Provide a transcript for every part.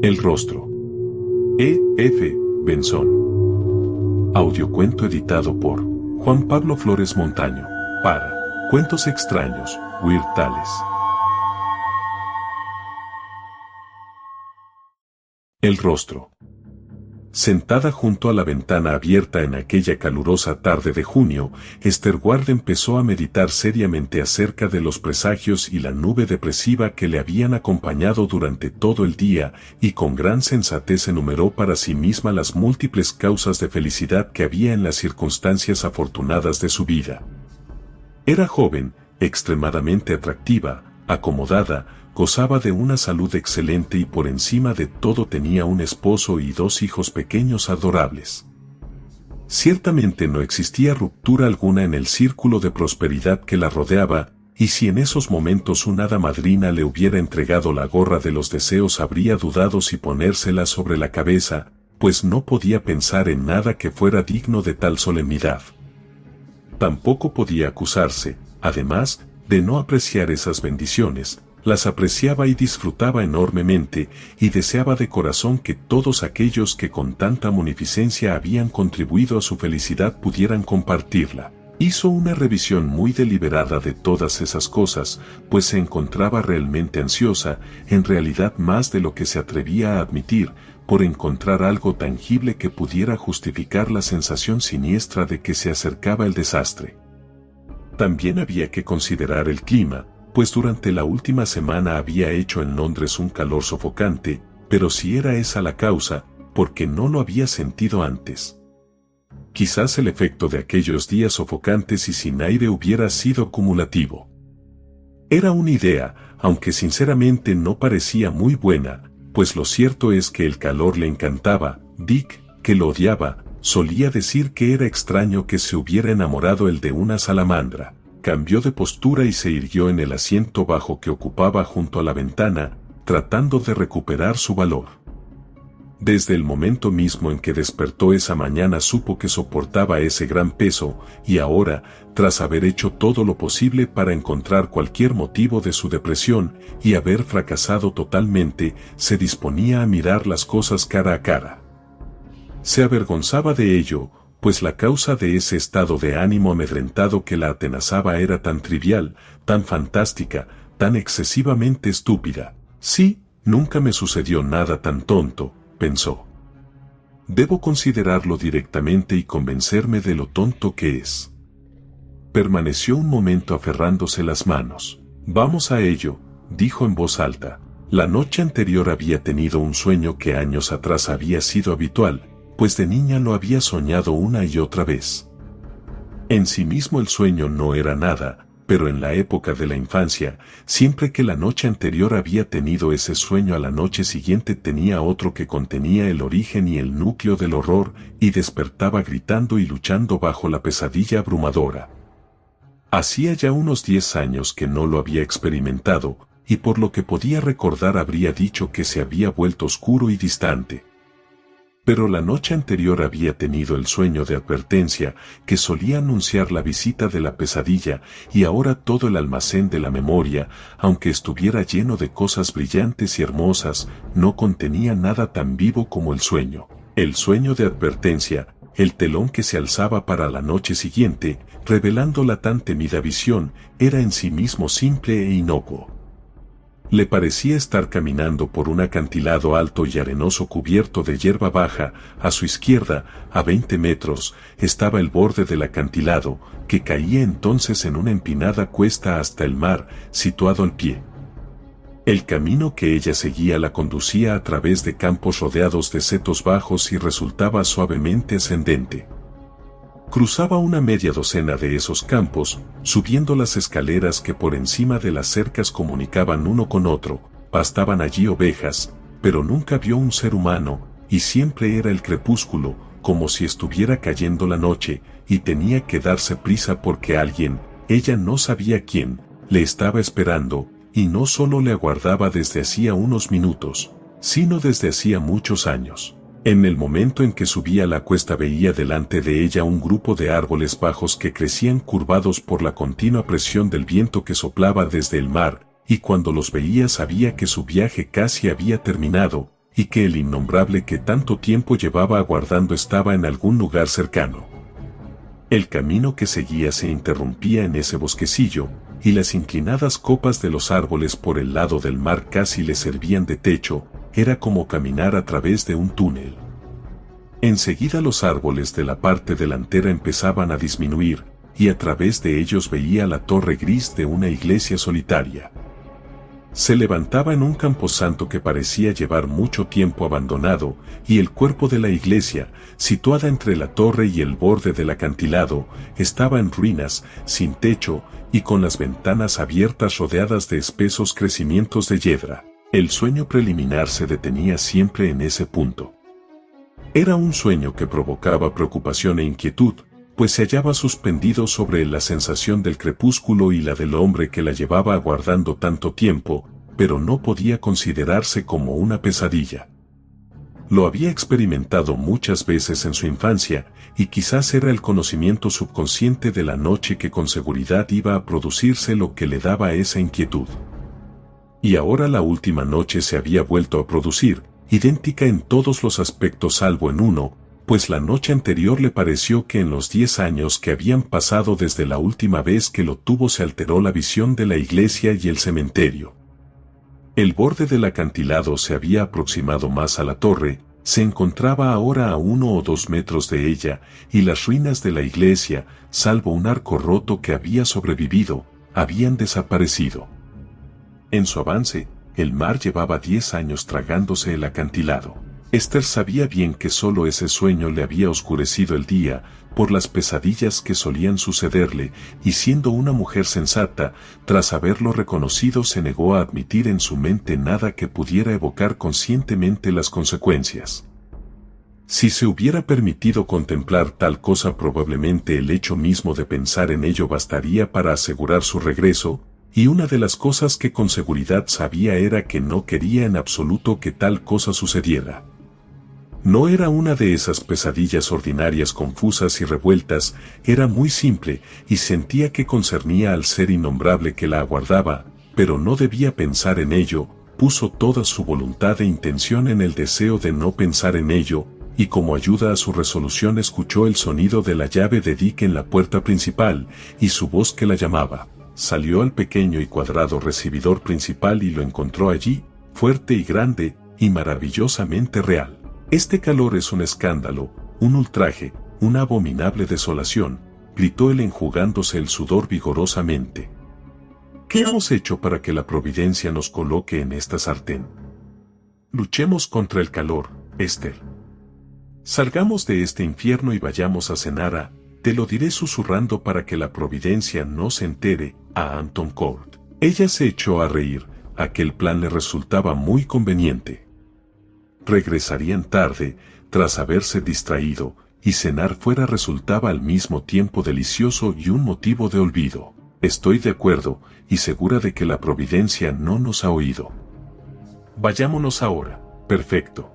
El rostro. E. F. Benzón. Audiocuento editado por Juan Pablo Flores Montaño, para Cuentos Extraños, Weird Tales. El rostro. Sentada junto a la ventana abierta en aquella calurosa tarde de junio, Esther Ward empezó a meditar seriamente acerca de los presagios y la nube depresiva que le habían acompañado durante todo el día, y con gran sensatez enumeró para sí misma las múltiples causas de felicidad que había en las circunstancias afortunadas de su vida. Era joven, extremadamente atractiva, acomodada, gozaba de una salud excelente y por encima de todo tenía un esposo y 2 hijos pequeños adorables. Ciertamente no existía ruptura alguna en el círculo de prosperidad que la rodeaba, y si en esos momentos una hada madrina le hubiera entregado la gorra de los deseos habría dudado si ponérsela sobre la cabeza, pues no podía pensar en nada que fuera digno de tal solemnidad. Tampoco podía acusarse, además, de no apreciar esas bendiciones. Las apreciaba y disfrutaba enormemente, y deseaba de corazón que todos aquellos que con tanta munificencia habían contribuido a su felicidad pudieran compartirla. Hizo una revisión muy deliberada de todas esas cosas, pues se encontraba realmente ansiosa, en realidad más de lo que se atrevía a admitir, por encontrar algo tangible que pudiera justificar la sensación siniestra de que se acercaba el desastre. También había que considerar el clima, pues durante la última semana había hecho en Londres un calor sofocante, pero si era esa la causa, ¿por qué no lo había sentido antes? Quizás el efecto de aquellos días sofocantes y sin aire hubiera sido cumulativo. Era una idea, aunque sinceramente no parecía muy buena, pues lo cierto es que el calor le encantaba. Dick, que lo odiaba, solía decir que era extraño que se hubiera enamorado él de una salamandra. Cambió de postura y se irguió en el asiento bajo que ocupaba junto a la ventana, tratando de recuperar su valor. Desde el momento mismo en que despertó esa mañana supo que soportaba ese gran peso, y ahora, tras haber hecho todo lo posible para encontrar cualquier motivo de su depresión, y haber fracasado totalmente, se disponía a mirar las cosas cara a cara. Se avergonzaba de ello, pues la causa de ese estado de ánimo amedrentado que la atenazaba era tan trivial, tan fantástica, tan excesivamente estúpida. Sí, nunca me sucedió nada tan tonto, pensó. Debo considerarlo directamente y convencerme de lo tonto que es. Permaneció un momento aferrándose las manos. Vamos a ello, dijo en voz alta. La noche anterior había tenido un sueño que años atrás había sido habitual, pues de niña lo había soñado una y otra vez. En sí mismo el sueño no era nada, pero en la época de la infancia, siempre que la noche anterior había tenido ese sueño a la noche siguiente tenía otro que contenía el origen y el núcleo del horror, y despertaba gritando y luchando bajo la pesadilla abrumadora. Hacía ya unos 10 años que no lo había experimentado, y por lo que podía recordar habría dicho que se había vuelto oscuro y distante. Pero la noche anterior había tenido el sueño de advertencia que solía anunciar la visita de la pesadilla, y ahora todo el almacén de la memoria, aunque estuviera lleno de cosas brillantes y hermosas, no contenía nada tan vivo como el sueño. El sueño de advertencia, el telón que se alzaba para la noche siguiente, revelando la tan temida visión, era en sí mismo simple e inocuo. Le parecía estar caminando por un acantilado alto y arenoso cubierto de hierba baja. A su izquierda, a 20 metros, estaba el borde del acantilado, que caía entonces en una empinada cuesta hasta el mar, situado al pie. El camino que ella seguía la conducía a través de campos rodeados de setos bajos y resultaba suavemente ascendente. Cruzaba una media docena de esos campos, subiendo las escaleras que por encima de las cercas comunicaban uno con otro. Pastaban allí ovejas, pero nunca vio un ser humano, y siempre era el crepúsculo, como si estuviera cayendo la noche, y tenía que darse prisa porque alguien, ella no sabía quién, le estaba esperando, y no solo le aguardaba desde hacía unos minutos, sino desde hacía muchos años. En el momento en que subía la cuesta veía delante de ella un grupo de árboles bajos que crecían curvados por la continua presión del viento que soplaba desde el mar, y cuando los veía sabía que su viaje casi había terminado, y que el innombrable que tanto tiempo llevaba aguardando estaba en algún lugar cercano. El camino que seguía se interrumpía en ese bosquecillo, y las inclinadas copas de los árboles por el lado del mar casi le servían de techo, era como caminar a través de un túnel. Enseguida los árboles de la parte delantera empezaban a disminuir, y a través de ellos veía la torre gris de una iglesia solitaria. Se levantaba en un camposanto que parecía llevar mucho tiempo abandonado, y el cuerpo de la iglesia, situada entre la torre y el borde del acantilado, estaba en ruinas, sin techo, y con las ventanas abiertas rodeadas de espesos crecimientos de yedra. El sueño preliminar se detenía siempre en ese punto. Era un sueño que provocaba preocupación e inquietud, pues se hallaba suspendido sobre la sensación del crepúsculo y la del hombre que la llevaba aguardando tanto tiempo, pero no podía considerarse como una pesadilla. Lo había experimentado muchas veces en su infancia, y quizás era el conocimiento subconsciente de la noche que con seguridad iba a producirse lo que le daba esa inquietud. Y ahora la última noche se había vuelto a producir, idéntica en todos los aspectos salvo en uno, pues la noche anterior le pareció que en los 10 años que habían pasado desde la última vez que lo tuvo se alteró la visión de la iglesia y el cementerio. El borde del acantilado se había aproximado más a la torre, se encontraba ahora a 1 o 2 metros de ella, y las ruinas de la iglesia, salvo un arco roto que había sobrevivido, habían desaparecido. En su avance, el mar llevaba 10 años tragándose el acantilado. Esther sabía bien que solo ese sueño le había oscurecido el día, por las pesadillas que solían sucederle, y siendo una mujer sensata, tras haberlo reconocido se negó a admitir en su mente nada que pudiera evocar conscientemente las consecuencias. Si se hubiera permitido contemplar tal cosa, probablemente el hecho mismo de pensar en ello bastaría para asegurar su regreso, y una de las cosas que con seguridad sabía era que no quería en absoluto que tal cosa sucediera. No era una de esas pesadillas ordinarias confusas y revueltas, era muy simple, y sentía que concernía al ser innombrable que la aguardaba, pero no debía pensar en ello, puso toda su voluntad e intención en el deseo de no pensar en ello, y como ayuda a su resolución escuchó el sonido de la llave de Dick en la puerta principal, y su voz que la llamaba. Salió al pequeño y cuadrado recibidor principal y lo encontró allí, fuerte y grande, y maravillosamente real. Este calor es un escándalo, un ultraje, una abominable desolación, gritó él enjugándose el sudor vigorosamente. ¿Qué hemos hecho para que la providencia nos coloque en esta sartén? Luchemos contra el calor, Esther. Salgamos de este infierno y vayamos a cenar te lo diré susurrando para que la providencia no se entere, a Hampton Court. Ella se echó a reír, aquel plan le resultaba muy conveniente. Regresarían tarde, tras haberse distraído, y cenar fuera resultaba al mismo tiempo delicioso y un motivo de olvido. Estoy de acuerdo, y segura de que la providencia no nos ha oído. Vayámonos ahora. Perfecto.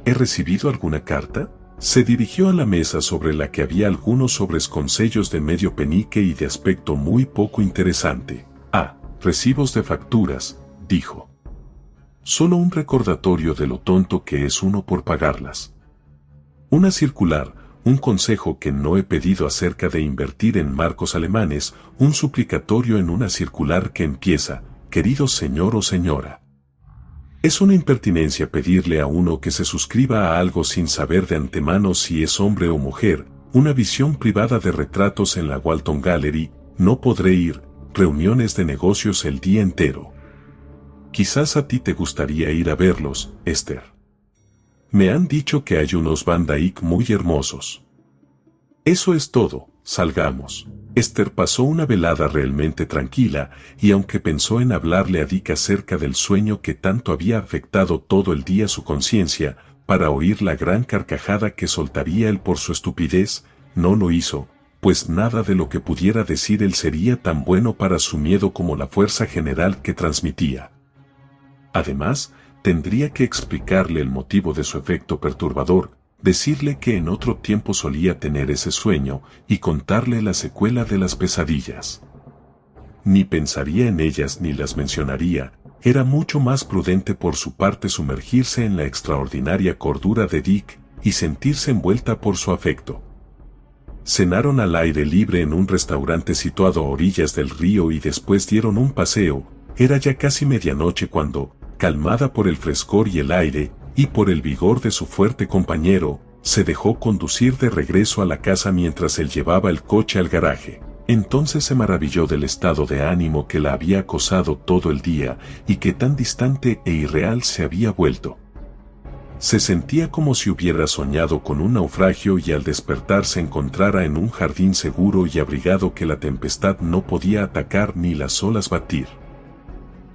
¿He recibido alguna carta? Se dirigió a la mesa sobre la que había algunos sobres con sellos de medio penique y de aspecto muy poco interesante. Recibos de facturas, dijo. Solo un recordatorio de lo tonto que es uno por pagarlas. Una circular, un consejo que no he pedido acerca de invertir en marcos alemanes, un suplicatorio en una circular que empieza, querido señor o señora. Es una impertinencia pedirle a uno que se suscriba a algo sin saber de antemano si es hombre o mujer, una visión privada de retratos en la Walton Gallery, no podré ir, reuniones de negocios el día entero. Quizás a ti te gustaría ir a verlos, Esther. Me han dicho que hay unos Van Dyck muy hermosos. Eso es todo, salgamos. Esther pasó una velada realmente tranquila, y aunque pensó en hablarle a Dick acerca del sueño que tanto había afectado todo el día su conciencia, para oír la gran carcajada que soltaría él por su estupidez, no lo hizo, pues nada de lo que pudiera decir él sería tan bueno para su miedo como la fuerza general que transmitía. Además, tendría que explicarle el motivo de su efecto perturbador, decirle que en otro tiempo solía tener ese sueño, y contarle la secuela de las pesadillas. Ni pensaría en ellas ni las mencionaría, era mucho más prudente por su parte sumergirse en la extraordinaria cordura de Dick y sentirse envuelta por su afecto. Cenaron al aire libre en un restaurante situado a orillas del río y después dieron un paseo. Era ya casi medianoche cuando, calmada por el frescor y el aire, y por el vigor de su fuerte compañero, se dejó conducir de regreso a la casa mientras él llevaba el coche al garaje. Entonces se maravilló del estado de ánimo que la había acosado todo el día y que tan distante e irreal se había vuelto. Se sentía como si hubiera soñado con un naufragio y al despertar se encontrara en un jardín seguro y abrigado que la tempestad no podía atacar ni las olas batir.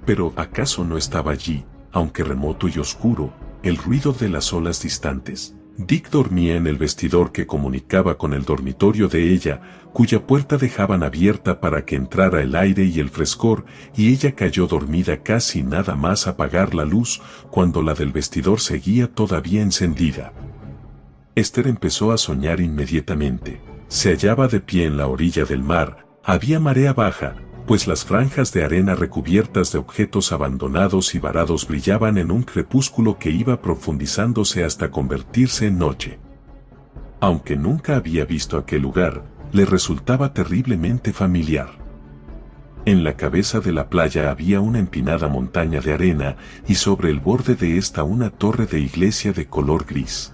Pero ¿acaso no estaba allí, aunque remoto y oscuro, el ruido de las olas distantes? Dick dormía en el vestidor que comunicaba con el dormitorio de ella, cuya puerta dejaban abierta para que entrara el aire y el frescor, y ella cayó dormida casi nada más apagar la luz, cuando la del vestidor seguía todavía encendida. Esther empezó a soñar inmediatamente. Se hallaba de pie en la orilla del mar, había marea baja, pues las franjas de arena recubiertas de objetos abandonados y varados brillaban en un crepúsculo que iba profundizándose hasta convertirse en noche. Aunque nunca había visto aquel lugar, le resultaba terriblemente familiar. En la cabeza de la playa había una empinada montaña de arena y sobre el borde de esta una torre de iglesia de color gris.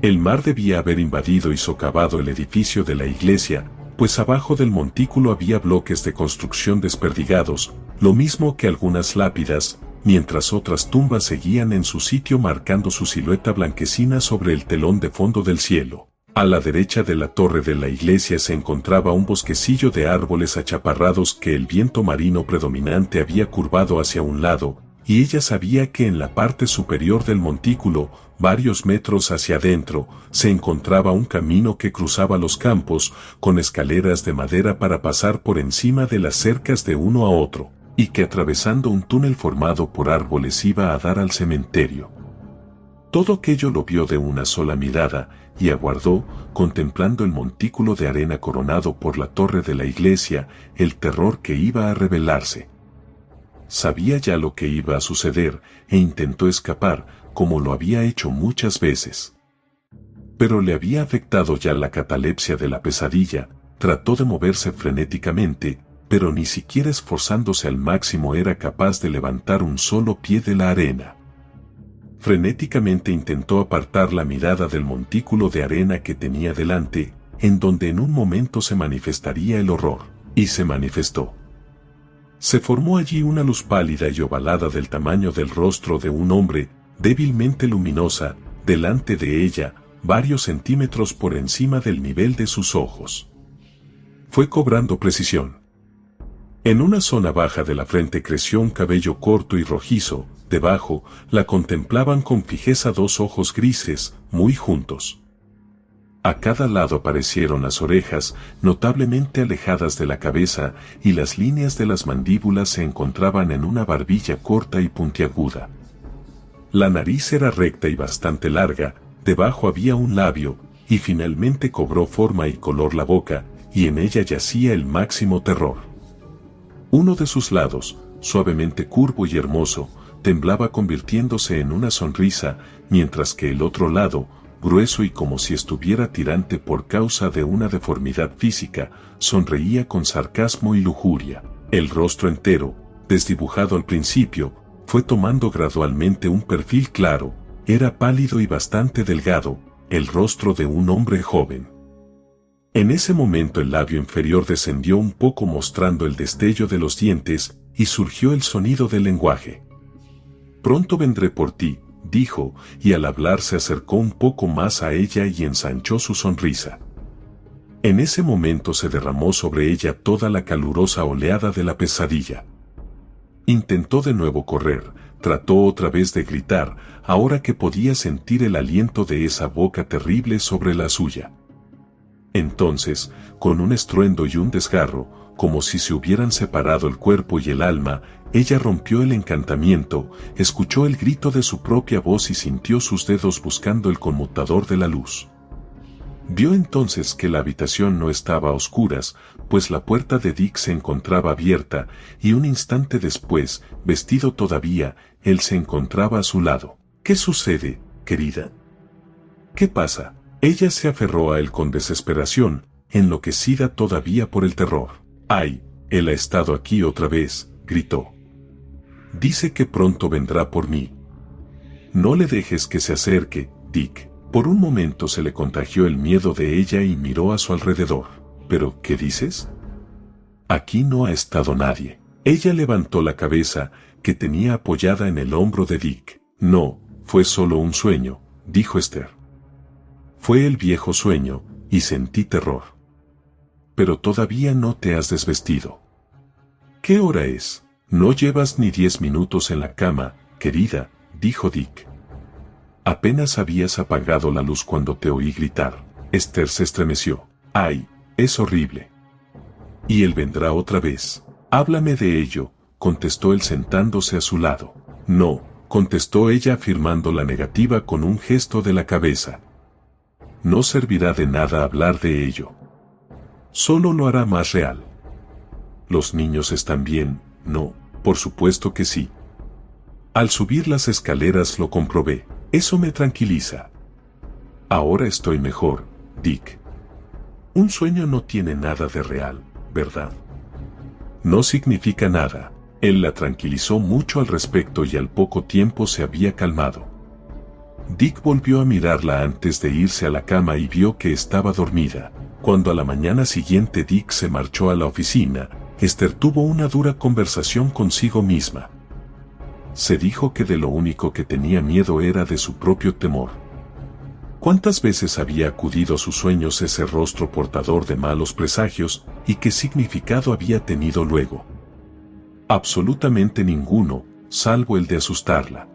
El mar debía haber invadido y socavado el edificio de la iglesia, pues abajo del montículo había bloques de construcción desperdigados, lo mismo que algunas lápidas, mientras otras tumbas seguían en su sitio marcando su silueta blanquecina sobre el telón de fondo del cielo. A la derecha de la torre de la iglesia se encontraba un bosquecillo de árboles achaparrados que el viento marino predominante había curvado hacia un lado, y ella sabía que en la parte superior del montículo, varios metros hacia adentro, se encontraba un camino que cruzaba los campos, con escaleras de madera para pasar por encima de las cercas de uno a otro, y que atravesando un túnel formado por árboles iba a dar al cementerio. Todo aquello lo vio de una sola mirada, y aguardó, contemplando el montículo de arena coronado por la torre de la iglesia, el terror que iba a revelarse. Sabía ya lo que iba a suceder, e intentó escapar, como lo había hecho muchas veces. Pero le había afectado ya la catalepsia de la pesadilla, trató de moverse frenéticamente, pero ni siquiera esforzándose al máximo era capaz de levantar un solo pie de la arena. Frenéticamente intentó apartar la mirada del montículo de arena que tenía delante, en donde en un momento se manifestaría el horror, y se manifestó. Se formó allí una luz pálida y ovalada del tamaño del rostro de un hombre, débilmente luminosa, delante de ella, varios centímetros por encima del nivel de sus ojos. Fue cobrando precisión. En una zona baja de la frente creció un cabello corto y rojizo, debajo, la contemplaban con fijeza dos ojos grises, muy juntos. A cada lado aparecieron las orejas, notablemente alejadas de la cabeza, y las líneas de las mandíbulas se encontraban en una barbilla corta y puntiaguda. La nariz era recta y bastante larga, debajo había un labio, y finalmente cobró forma y color la boca, y en ella yacía el máximo terror. Uno de sus lados, suavemente curvo y hermoso, temblaba convirtiéndose en una sonrisa, mientras que el otro lado, grueso y como si estuviera tirante por causa de una deformidad física, sonreía con sarcasmo y lujuria. El rostro entero, desdibujado al principio, fue tomando gradualmente un perfil claro, era pálido y bastante delgado, el rostro de un hombre joven. En ese momento el labio inferior descendió un poco mostrando el destello de los dientes, y surgió el sonido del lenguaje. «Pronto vendré por ti», dijo, y al hablar se acercó un poco más a ella y ensanchó su sonrisa. En ese momento se derramó sobre ella toda la calurosa oleada de la pesadilla. Intentó de nuevo correr, trató otra vez de gritar, ahora que podía sentir el aliento de esa boca terrible sobre la suya. Entonces, con un estruendo y un desgarro, como si se hubieran separado el cuerpo y el alma, ella rompió el encantamiento, escuchó el grito de su propia voz y sintió sus dedos buscando el conmutador de la luz. Vio entonces que la habitación no estaba a oscuras, pues la puerta de Dick se encontraba abierta, y un instante después, vestido todavía, él se encontraba a su lado. ¿Qué sucede, querida? ¿Qué pasa? Ella se aferró a él con desesperación, enloquecida todavía por el terror. ¡Ay! Él ha estado aquí otra vez, gritó. Dice que pronto vendrá por mí. No le dejes que se acerque, Dick. Por un momento se le contagió el miedo de ella y miró a su alrededor. ¿Pero qué dices? Aquí no ha estado nadie. Ella levantó la cabeza, que tenía apoyada en el hombro de Dick. No, fue solo un sueño, dijo Esther. Fue el viejo sueño, y sentí terror. Pero todavía no te has desvestido. ¿Qué hora es? No llevas ni 10 minutos en la cama, querida, dijo Dick. Apenas habías apagado la luz cuando te oí gritar. Esther se estremeció. ¡Ay! Es horrible. Y él vendrá otra vez. Háblame de ello, contestó él sentándose a su lado. No, contestó ella afirmando la negativa con un gesto de la cabeza. No servirá de nada hablar de ello. Solo lo hará más real. Los niños están bien, ¿no? Por supuesto que sí. Al subir las escaleras lo comprobé. Eso me tranquiliza. Ahora estoy mejor, Dick. Un sueño no tiene nada de real, ¿verdad? No significa nada. Él la tranquilizó mucho al respecto y al poco tiempo se había calmado. Dick volvió a mirarla antes de irse a la cama y vio que estaba dormida. Cuando a la mañana siguiente Dick se marchó a la oficina, Esther tuvo una dura conversación consigo misma. Se dijo que de lo único que tenía miedo era de su propio temor. ¿Cuántas veces había acudido a sus sueños ese rostro portador de malos presagios, y qué significado había tenido luego? Absolutamente ninguno, salvo el de asustarla.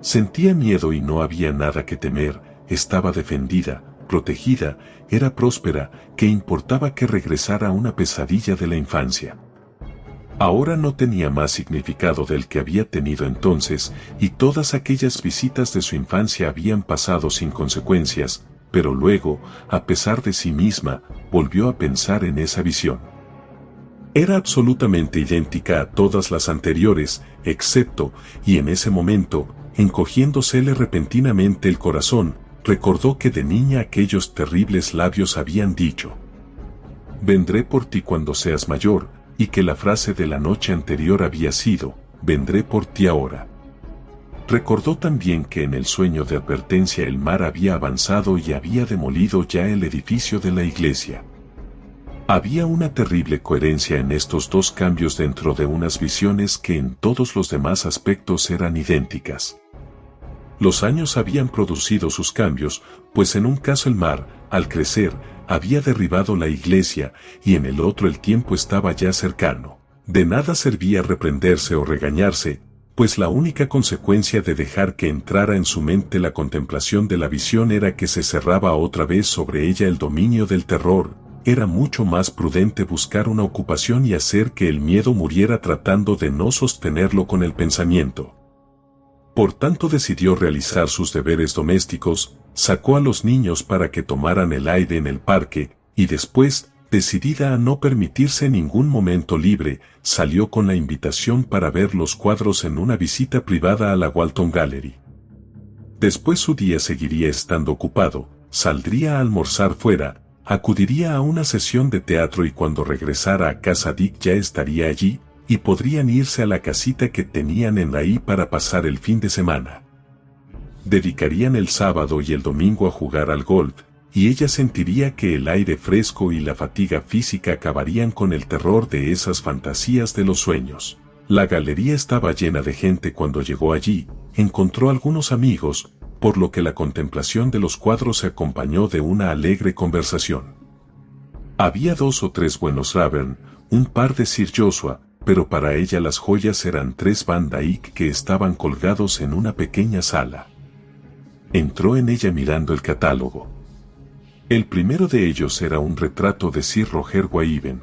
Sentía miedo y no había nada que temer, estaba defendida, protegida, era próspera, ¿qué importaba que regresara a una pesadilla de la infancia? Ahora no tenía más significado del que había tenido entonces, y todas aquellas visitas de su infancia habían pasado sin consecuencias, pero luego, a pesar de sí misma, volvió a pensar en esa visión. Era absolutamente idéntica a todas las anteriores, excepto, y en ese momento, encogiéndosele repentinamente el corazón, recordó que de niña aquellos terribles labios habían dicho: «Vendré por ti cuando seas mayor», y que la frase de la noche anterior había sido: «Vendré por ti ahora». Recordó también que en el sueño de advertencia el mar había avanzado y había demolido ya el edificio de la iglesia. Había una terrible coherencia en estos dos cambios dentro de unas visiones que en todos los demás aspectos eran idénticas. Los años habían producido sus cambios, pues en un caso el mar, al crecer, había derribado la iglesia, y en el otro el tiempo estaba ya cercano. De nada servía reprenderse o regañarse, pues la única consecuencia de dejar que entrara en su mente la contemplación de la visión era que se cerraba otra vez sobre ella el dominio del terror. Era mucho más prudente buscar una ocupación y hacer que el miedo muriera tratando de no sostenerlo con el pensamiento. Por tanto decidió realizar sus deberes domésticos, sacó a los niños para que tomaran el aire en el parque, y después, decidida a no permitirse ningún momento libre, salió con la invitación para ver los cuadros en una visita privada a la Walton Gallery. Después su día seguiría estando ocupado, saldría a almorzar fuera, acudiría a una sesión de teatro y cuando regresara a casa Dick ya estaría allí, y podrían irse a la casita que tenían en ahí para pasar el fin de semana. Dedicarían el sábado y el domingo a jugar al golf, y ella sentiría que el aire fresco y la fatiga física acabarían con el terror de esas fantasías de los sueños. La galería estaba llena de gente cuando llegó allí, encontró algunos amigos, por lo que la contemplación de los cuadros se acompañó de una alegre conversación. Había 2 o 3 buenos Ravern, un par de Sir Joshua, pero para ella las joyas eran 3 Van Dyck que estaban colgados en una pequeña sala. Entró en ella mirando el catálogo. El primero de ellos era un retrato de Sir Roger Wayven.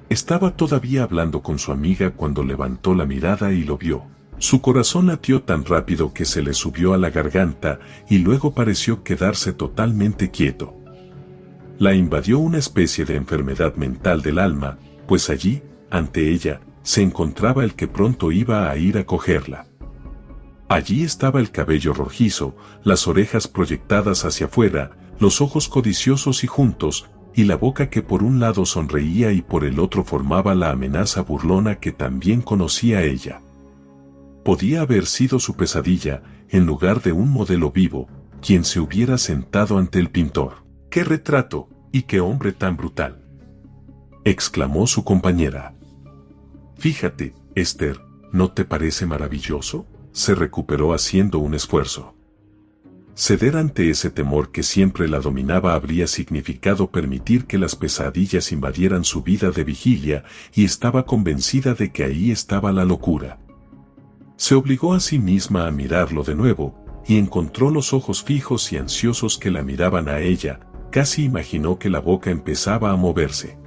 Estaba todavía hablando con su amiga cuando levantó la mirada y lo vio. Su corazón latió tan rápido que se le subió a la garganta y luego pareció quedarse totalmente quieto. La invadió una especie de enfermedad mental del alma, pues allí, ante ella, se encontraba el que pronto iba a ir a cogerla. Allí estaba el cabello rojizo, las orejas proyectadas hacia afuera, los ojos codiciosos y juntos, y la boca que por un lado sonreía y por el otro formaba la amenaza burlona que también conocía ella. Podía haber sido su pesadilla, en lugar de un modelo vivo, quien se hubiera sentado ante el pintor. ¡Qué retrato, y qué hombre tan brutal!, exclamó su compañera. Fíjate, Esther, ¿no te parece maravilloso?, se recuperó haciendo un esfuerzo. Ceder ante ese temor que siempre la dominaba habría significado permitir que las pesadillas invadieran su vida de vigilia, y estaba convencida de que ahí estaba la locura. Se obligó a sí misma a mirarlo de nuevo, y encontró los ojos fijos y ansiosos que la miraban a ella. Casi imaginó que la boca empezaba a moverse.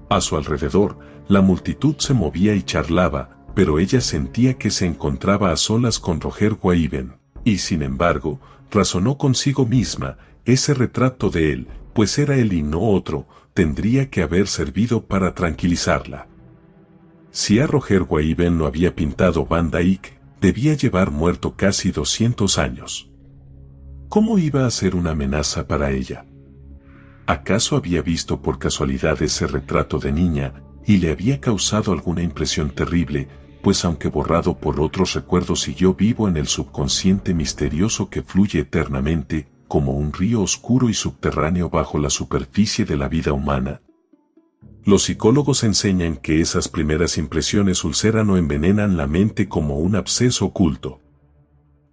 A su alrededor, la multitud se movía y charlaba, pero ella sentía que se encontraba a solas con Roger Waiben, y sin embargo, razonó consigo misma, ese retrato de él, pues era él y no otro, tendría que haber servido para tranquilizarla. Si a Roger Waiben lo había pintado Van Dyck, debía llevar muerto casi 200 años. ¿Cómo iba a ser una amenaza para ella? ¿Acaso había visto por casualidad ese retrato de niña, y le había causado alguna impresión terrible, pues aunque borrado por otros recuerdos siguió vivo en el subconsciente misterioso que fluye eternamente, como un río oscuro y subterráneo bajo la superficie de la vida humana? Los psicólogos enseñan que esas primeras impresiones ulceran o envenenan la mente como un absceso oculto.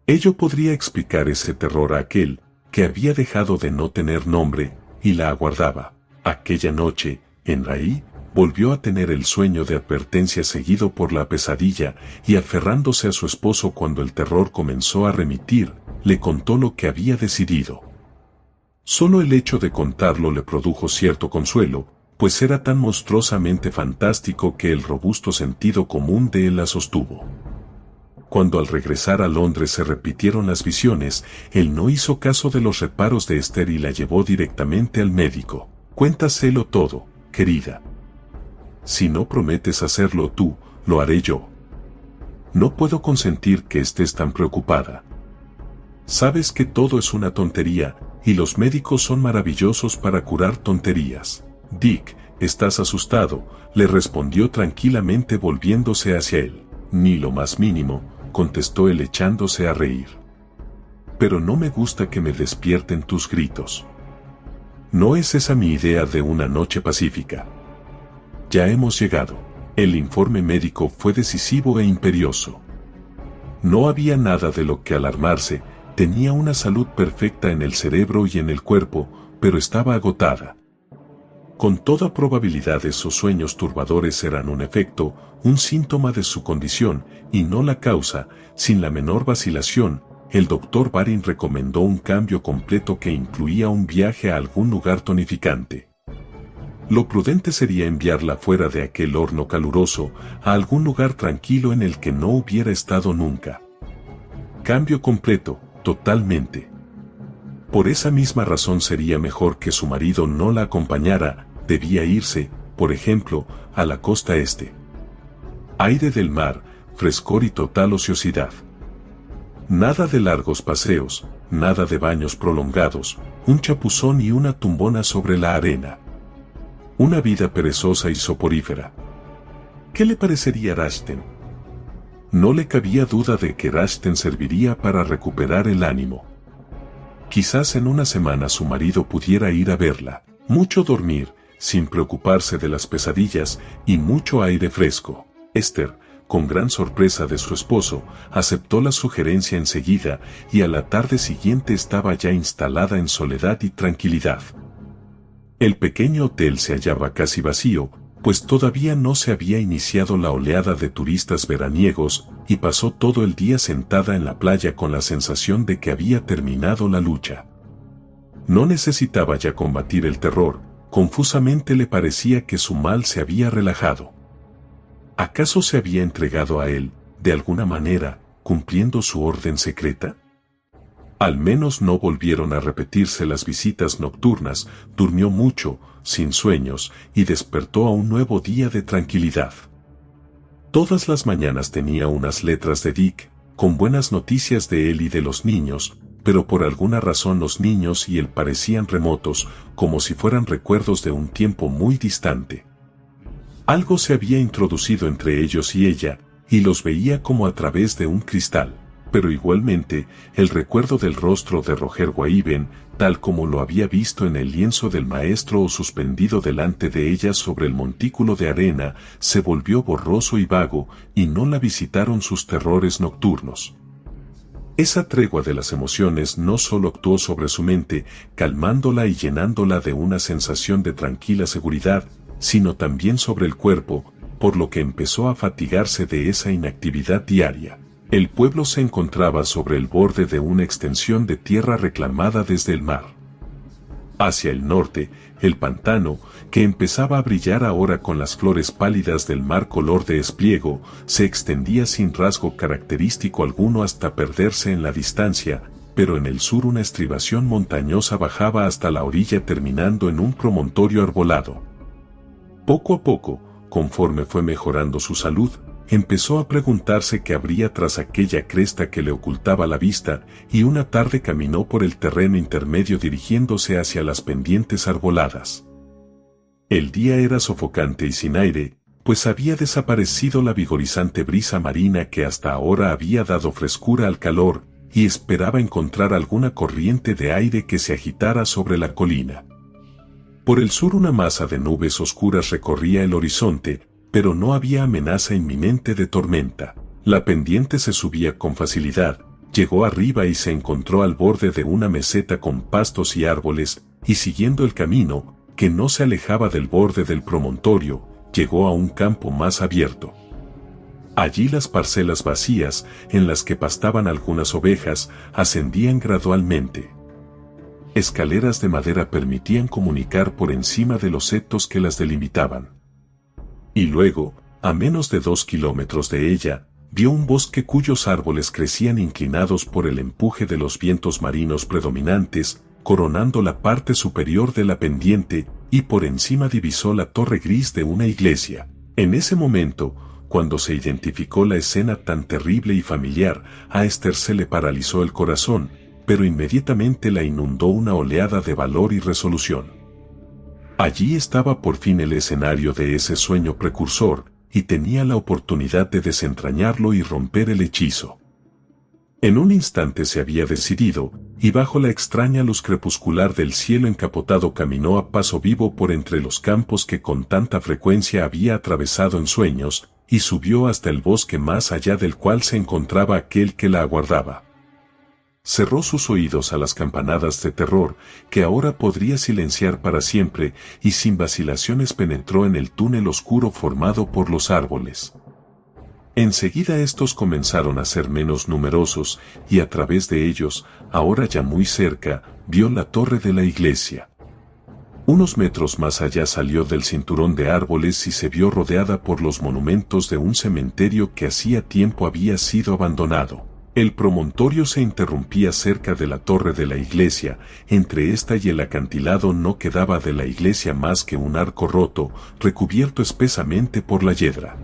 Ello podría explicar ese terror a aquel, que había dejado de no tener nombre, y la aguardaba. Aquella noche, en Raí, volvió a tener el sueño de advertencia seguido por la pesadilla, y aferrándose a su esposo cuando el terror comenzó a remitir, le contó lo que había decidido. Solo el hecho de contarlo le produjo cierto consuelo, pues era tan monstruosamente fantástico que el robusto sentido común de él la sostuvo. Cuando al regresar a Londres se repitieron las visiones, él no hizo caso de los reparos de Esther y la llevó directamente al médico. Cuéntaselo todo, querida. Si no prometes hacerlo tú, lo haré yo. No puedo consentir que estés tan preocupada. Sabes que todo es una tontería, y los médicos son maravillosos para curar tonterías. Dick, estás asustado, le respondió tranquilamente volviéndose hacia él. Ni lo más mínimo, contestó él echándose a reír. Pero no me gusta que me despierten tus gritos. No es esa mi idea de una noche pacífica. Ya hemos llegado. El informe médico fue decisivo e imperioso. No había nada de lo que alarmarse, tenía una salud perfecta en el cerebro y en el cuerpo, pero estaba agotada. Con toda probabilidad esos sueños turbadores eran un efecto, un síntoma de su condición, y no la causa. Sin la menor vacilación, el doctor Baring recomendó un cambio completo que incluía un viaje a algún lugar tonificante. Lo prudente sería enviarla fuera de aquel horno caluroso, a algún lugar tranquilo en el que no hubiera estado nunca. Cambio completo, totalmente. Por esa misma razón sería mejor que su marido no la acompañara, debía irse, por ejemplo, a la costa este. Aire del mar, frescor y total ociosidad. Nada de largos paseos, nada de baños prolongados, un chapuzón y una tumbona sobre la arena. Una vida perezosa y soporífera. ¿Qué le parecería a Rushton? No le cabía duda de que Rushton serviría para recuperar el ánimo. Quizás en una semana su marido pudiera ir a verla. Mucho dormir, sin preocuparse de las pesadillas, y mucho aire fresco. Esther, con gran sorpresa de su esposo, aceptó la sugerencia enseguida, y a la tarde siguiente estaba ya instalada en soledad y tranquilidad. El pequeño hotel se hallaba casi vacío, pues todavía no se había iniciado la oleada de turistas veraniegos, y pasó todo el día sentada en la playa con la sensación de que había terminado la lucha. No necesitaba ya combatir el terror, confusamente le parecía que su mal se había relajado. ¿Acaso se había entregado a él, de alguna manera, cumpliendo su orden secreta? Al menos no volvieron a repetirse las visitas nocturnas, durmió mucho, sin sueños, y despertó a un nuevo día de tranquilidad. Todas las mañanas tenía unas letras de Dick, con buenas noticias de él y de los niños, pero por alguna razón los niños y él parecían remotos, como si fueran recuerdos de un tiempo muy distante. Algo se había introducido entre ellos y ella, y los veía como a través de un cristal, pero igualmente, el recuerdo del rostro de Roger Waiben, tal como lo había visto en el lienzo del maestro o suspendido delante de ella sobre el montículo de arena, se volvió borroso y vago, y no la visitaron sus terrores nocturnos. Esa tregua de las emociones no solo actuó sobre su mente, calmándola y llenándola de una sensación de tranquila seguridad, sino también sobre el cuerpo, por lo que empezó a fatigarse de esa inactividad diaria. El pueblo se encontraba sobre el borde de una extensión de tierra reclamada desde el mar. Hacia el norte, el pantano, que empezaba a brillar ahora con las flores pálidas del mar color de espliego, se extendía sin rasgo característico alguno hasta perderse en la distancia, pero en el sur una estribación montañosa bajaba hasta la orilla terminando en un promontorio arbolado. Poco a poco, conforme fue mejorando su salud, empezó a preguntarse qué habría tras aquella cresta que le ocultaba la vista, y una tarde caminó por el terreno intermedio dirigiéndose hacia las pendientes arboladas. El día era sofocante y sin aire, pues había desaparecido la vigorizante brisa marina que hasta ahora había dado frescura al calor, y esperaba encontrar alguna corriente de aire que se agitara sobre la colina. Por el sur una masa de nubes oscuras recorría el horizonte, pero no había amenaza inminente de tormenta. La pendiente se subía con facilidad, llegó arriba y se encontró al borde de una meseta con pastos y árboles, y siguiendo el camino, que no se alejaba del borde del promontorio, llegó a un campo más abierto. Allí las parcelas vacías, en las que pastaban algunas ovejas, ascendían gradualmente. Escaleras de madera permitían comunicar por encima de los setos que las delimitaban. Y luego, a menos de 2 kilómetros de ella, vio un bosque cuyos árboles crecían inclinados por el empuje de los vientos marinos predominantes, coronando la parte superior de la pendiente, y por encima divisó la torre gris de una iglesia. En ese momento, cuando se identificó la escena tan terrible y familiar, a Esther se le paralizó el corazón, pero inmediatamente la inundó una oleada de valor y resolución. Allí estaba por fin el escenario de ese sueño precursor, y tenía la oportunidad de desentrañarlo y romper el hechizo. En un instante se había decidido, y bajo la extraña luz crepuscular del cielo encapotado caminó a paso vivo por entre los campos que con tanta frecuencia había atravesado en sueños, y subió hasta el bosque más allá del cual se encontraba aquel que la aguardaba. Cerró sus oídos a las campanadas de terror, que ahora podría silenciar para siempre, y sin vacilaciones penetró en el túnel oscuro formado por los árboles. Enseguida estos comenzaron a ser menos numerosos, y a través de ellos, ahora ya muy cerca, vio la torre de la iglesia. Unos metros más allá salió del cinturón de árboles y se vio rodeada por los monumentos de un cementerio que hacía tiempo había sido abandonado. El promontorio se interrumpía cerca de la torre de la iglesia, entre esta y el acantilado no quedaba de la iglesia más que un arco roto, recubierto espesamente por la yedra.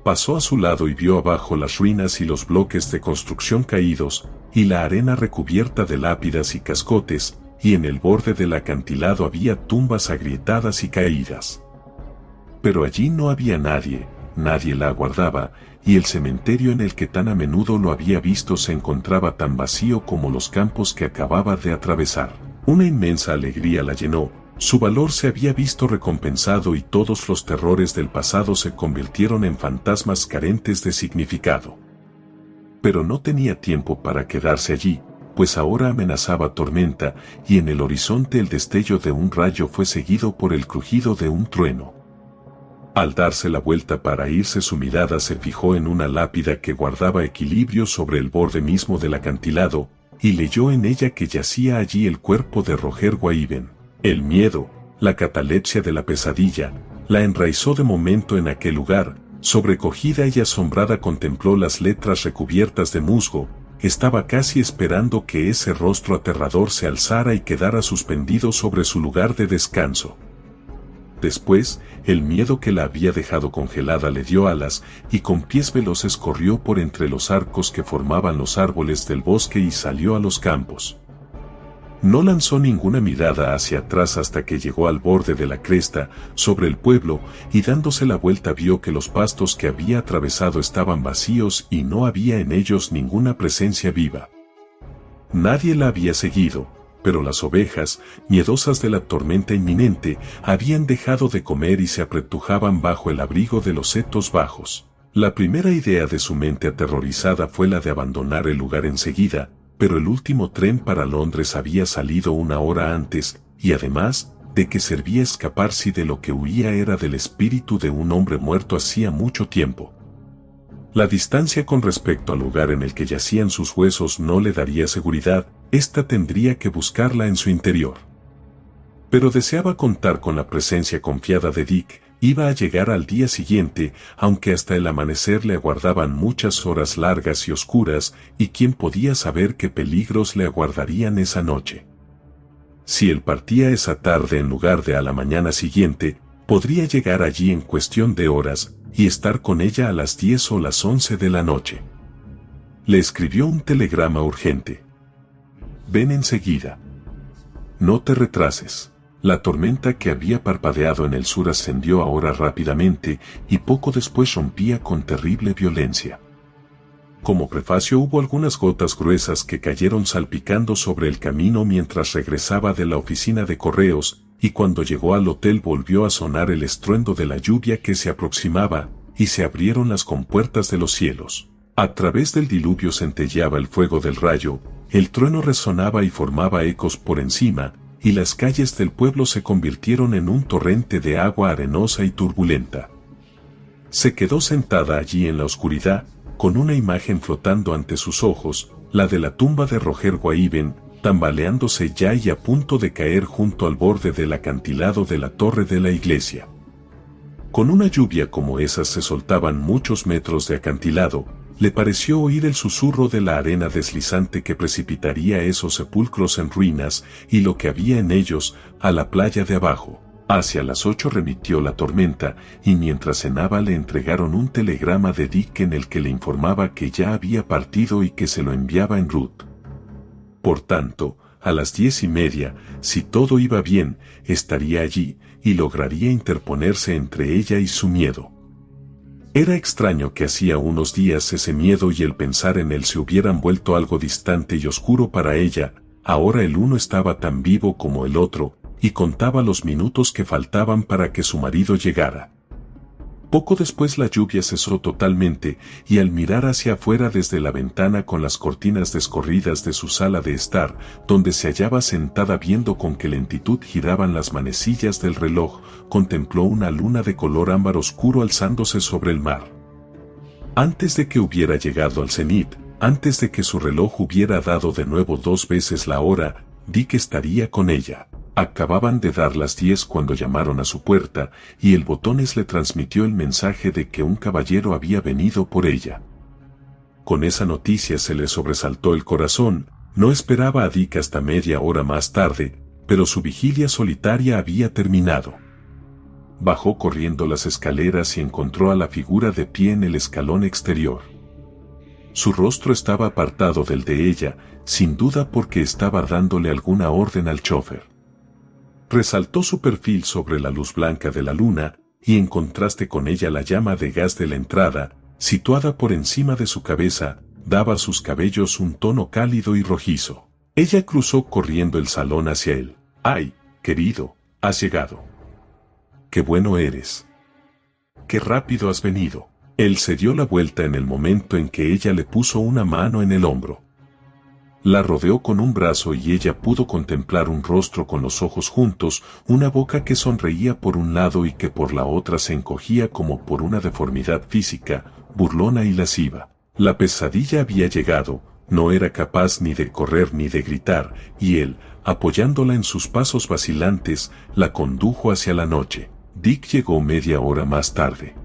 Pasó a su lado y vio abajo las ruinas y los bloques de construcción caídos, y la arena recubierta de lápidas y cascotes, y en el borde del acantilado había tumbas agrietadas y caídas. Pero allí no había nadie la aguardaba, y el cementerio en el que tan a menudo lo había visto se encontraba tan vacío como los campos que acababa de atravesar. Una inmensa alegría la llenó, su valor se había visto recompensado y todos los terrores del pasado se convirtieron en fantasmas carentes de significado. Pero no tenía tiempo para quedarse allí, pues ahora amenazaba tormenta, y en el horizonte el destello de un rayo fue seguido por el crujido de un trueno. Al darse la vuelta para irse su mirada se fijó en una lápida que guardaba equilibrio sobre el borde mismo del acantilado, y leyó en ella que yacía allí el cuerpo de Roger Waiben. El miedo, la catalepsia de la pesadilla, la enraizó de momento en aquel lugar, Sobrecogida y asombrada contempló las letras recubiertas de musgo. Estaba casi esperando que ese rostro aterrador se alzara y quedara suspendido sobre su lugar de descanso. Después, el miedo que la había dejado congelada le dio alas, y con pies veloces corrió por entre los arcos que formaban los árboles del bosque y salió a los campos. No lanzó ninguna mirada hacia atrás hasta que llegó al borde de la cresta, sobre el pueblo, y dándose la vuelta vio que los pastos que había atravesado estaban vacíos y no había en ellos ninguna presencia viva. Nadie la había seguido, pero las ovejas, miedosas de la tormenta inminente, habían dejado de comer y se apretujaban bajo el abrigo de los setos bajos. La primera idea de su mente aterrorizada fue la de abandonar el lugar enseguida, pero el último tren para Londres había salido una hora antes, y además, ¿de qué servía escapar si de lo que huía era del espíritu de un hombre muerto hacía mucho tiempo? La distancia con respecto al lugar en el que yacían sus huesos no le daría seguridad, ésta tendría que buscarla en su interior. Pero deseaba contar con la presencia confiada de Dick. Iba a llegar al día siguiente, aunque hasta el amanecer le aguardaban muchas horas largas y oscuras, y quién podía saber qué peligros le aguardarían esa noche. Si él partía esa tarde en lugar de a la mañana siguiente, podría llegar allí en cuestión de horas, y estar con ella a las 10 o las 11 de la noche. Le escribió un telegrama urgente. «Ven enseguida. No te retrases». La tormenta que había parpadeado en el sur ascendió ahora rápidamente y poco después rompía con terrible violencia. Como prefacio hubo algunas gotas gruesas que cayeron salpicando sobre el camino mientras regresaba de la oficina de correos, y cuando llegó al hotel volvió a sonar el estruendo de la lluvia que se aproximaba, y se abrieron las compuertas de los cielos. A través del diluvio centelleaba el fuego del rayo, el trueno resonaba y formaba ecos por encima, y las calles del pueblo se convirtieron en un torrente de agua arenosa y turbulenta. Se quedó sentada allí en la oscuridad, con una imagen flotando ante sus ojos, la de la tumba de Roger Guaíben, tambaleándose ya y a punto de caer junto al borde del acantilado de la torre de la iglesia. Con una lluvia como esas se soltaban muchos metros de acantilado, le pareció oír el susurro de la arena deslizante que precipitaría esos sepulcros en ruinas y lo que había en ellos a la playa de abajo. Hacia las 8 remitió la tormenta y mientras cenaba le entregaron un telegrama de Dick en el que le informaba que ya había partido y que se lo enviaba en route. Por tanto, a las 10:30, si todo iba bien, estaría allí y lograría interponerse entre ella y su miedo. Era extraño que hacía unos días ese miedo y el pensar en él se hubieran vuelto algo distante y oscuro para ella. Ahora el uno estaba tan vivo como el otro, y contaba los minutos que faltaban para que su marido llegara. Poco después la lluvia cesó totalmente, y al mirar hacia afuera desde la ventana con las cortinas descorridas de su sala de estar, donde se hallaba sentada viendo con qué lentitud giraban las manecillas del reloj, contempló una luna de color ámbar oscuro alzándose sobre el mar. Antes de que hubiera llegado al cenit, antes de que su reloj hubiera dado de nuevo 2 veces la hora, Dick estaría con ella. Acababan de dar las 10 cuando llamaron a su puerta, y el botones le transmitió el mensaje de que un caballero había venido por ella. Con esa noticia se le sobresaltó el corazón. No esperaba a Dick hasta media hora más tarde, pero su vigilia solitaria había terminado. Bajó corriendo las escaleras y encontró a la figura de pie en el escalón exterior. Su rostro estaba apartado del de ella, sin duda porque estaba dándole alguna orden al chofer. Resaltó su perfil sobre la luz blanca de la luna, y en contraste con ella la llama de gas de la entrada, situada por encima de su cabeza, daba a sus cabellos un tono cálido y rojizo. Ella cruzó corriendo el salón hacia él. «¡Ay, querido, has llegado! ¡Qué bueno eres! ¡Qué rápido has venido!». Él se dio la vuelta en el momento en que ella le puso una mano en el hombro. La rodeó con un brazo y ella pudo contemplar un rostro con los ojos juntos, una boca que sonreía por un lado y que por la otra se encogía como por una deformidad física, burlona y lasciva. La pesadilla había llegado, no era capaz ni de correr ni de gritar, y él, apoyándola en sus pasos vacilantes, la condujo hacia la noche. Dick llegó media hora más tarde.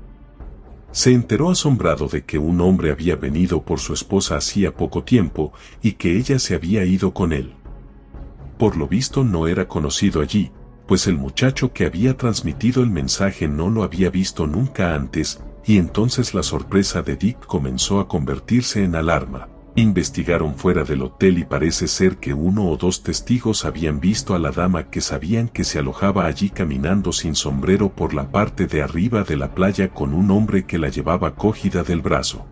Se enteró asombrado de que un hombre había venido por su esposa hacía poco tiempo y que ella se había ido con él. Por lo visto no era conocido allí, pues el muchacho que había transmitido el mensaje no lo había visto nunca antes, y entonces la sorpresa de Dick comenzó a convertirse en alarma. Investigaron fuera del hotel y parece ser que 1 o 2 testigos habían visto a la dama que sabían que se alojaba allí caminando sin sombrero por la parte de arriba de la playa con un hombre que la llevaba cogida del brazo.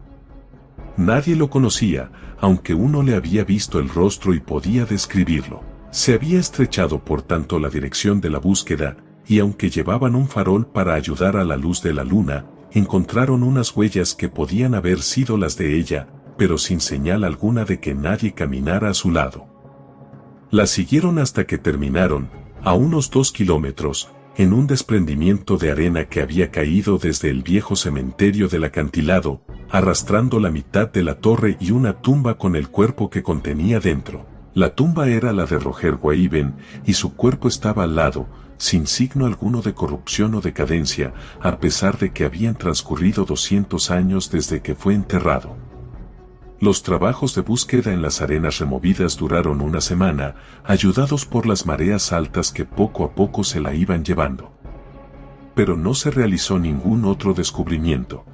Nadie lo conocía, aunque uno le había visto el rostro y podía describirlo. Se había estrechado por tanto la dirección de la búsqueda, y aunque llevaban un farol para ayudar a la luz de la luna, encontraron unas huellas que podían haber sido las de ella, pero sin señal alguna de que nadie caminara a su lado. La siguieron hasta que terminaron, a unos 2 kilómetros, en un desprendimiento de arena que había caído desde el viejo cementerio del acantilado, arrastrando la mitad de la torre y una tumba con el cuerpo que contenía dentro. La tumba era la de Roger Weyben, y su cuerpo estaba al lado, sin signo alguno de corrupción o decadencia, a pesar de que habían transcurrido 200 años desde que fue enterrado. Los trabajos de búsqueda en las arenas removidas duraron una semana, ayudados por las mareas altas que poco a poco se la iban llevando. Pero no se realizó ningún otro descubrimiento.